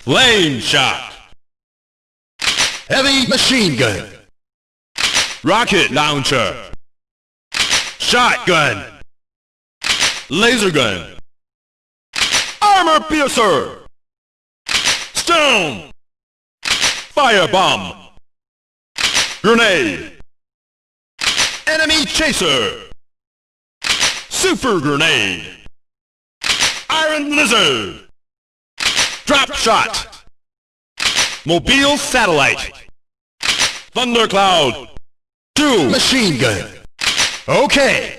Flame shot. Heavy machine gun. Rocket launcher. Shotgun. Laser gun. Armor piercer. Stone. Firebomb. Grenade. Enemy chaser. Super grenade. Iron lizard. Drop shot. Mobile satellite. Thundercloud. 2. Machine gun. Okay.